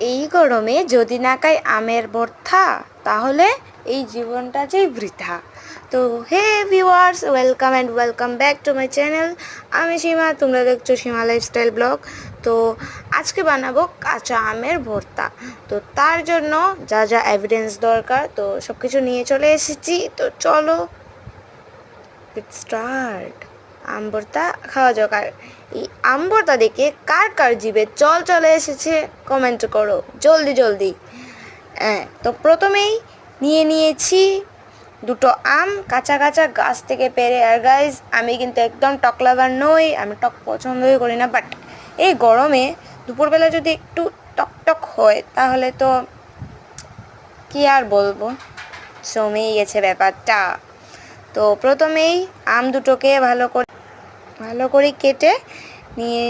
এই গরমে যদি না খাই আমের ভর্তা তাহলে এই জীবনটা যেই বৃথা। তো hey viewers, welcome and welcome back to my channel. আমি সীমা, তোমরা দেখছো সীমা লাইফস্টাইল ব্লগ। তো আজকে বানাবো কাঁচা আমের ভর্তা। তো তার জন্য যা যা এভিডেন্স দরকার তো সব কিছু নিয়ে চলে এসেছি। তো চলো স্টার্ট। আম ভর্তা খাওয়া যাক। আর এই আম ভর্তা দেখে কার কার জিভে জল চলে এসেছে কমেন্ট করো জলদি জলদি। তো প্রথমেই নিয়েছি দুটো আম, কাঁচা কাঁচা গাছ থেকে পেড়ে। আর গাইজ, আমি কিন্তু একদম টক লাভার নই, আমি টক পছন্দই করি না, বাট এই গরমে দুপুরবেলা যদি একটু টক টক হয় তাহলে তো কি আর বলবো, জমেই গেছে ব্যাপারটা। তো প্রথমেই আম দুটোকে ভালো করে কেটে নিয়ে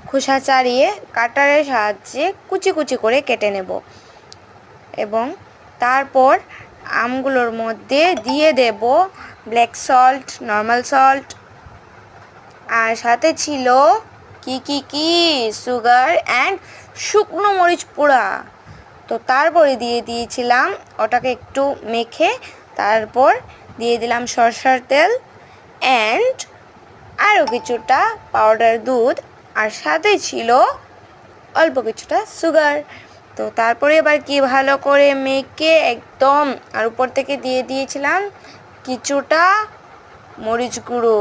খোসা ছাড়িয়ে কাটারের সাহায্যে কুচি কুচি করে কেটে নেব এবং তারপর আমগুলোর মধ্যে দিয়ে দেব ব্ল্যাক সল্ট, নর্মাল সল্ট, আর সাথে ছিল কি সুগার অ্যান্ড শুকনো মরিচ পোড়া। তো তারপরে দিয়ে দিয়েছিলাম ওটাকে একটু মেখে, তারপর দিয়ে দিলাম সরষের তেল অ্যান্ড আরও কিছুটা পাউডার দুধ, আর সাথে ছিল অল্প কিছুটা সুগার। তো তারপরে এবার কি ভালো করে মেখে একদম, আর উপর থেকে দিয়ে দিয়েছিলাম কিছুটা মরিচ গুঁড়ো।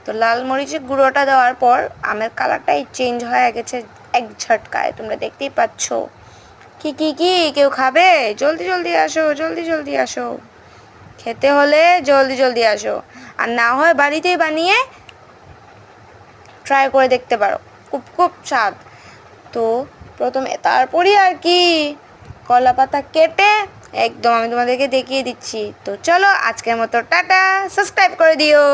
তো লাল মরিচের গুঁড়োটা দেওয়ার পর আমের কালারটাই চেঞ্জ হয়ে গেছে এক ঝটকায়, তোমরা দেখতেই পাচ্ছ। কি কেউ খাবে? জলদি জলদি আসো, জলদি জলদি আসো। খেতে হলে জলদি জলদি আসো, আর না হয় বাড়িতেই বানিয়ে ট্রাই করে দেখতে পারো, খুব স্বাদ। তো প্রথমে তারপরই আর কি কলা পাতা কেটে একদম আমি তোমাদেরকে দেখিয়ে দিচ্ছি। তো চলো আজকের মতো টাটা, সাবস্ক্রাইব করে দিও।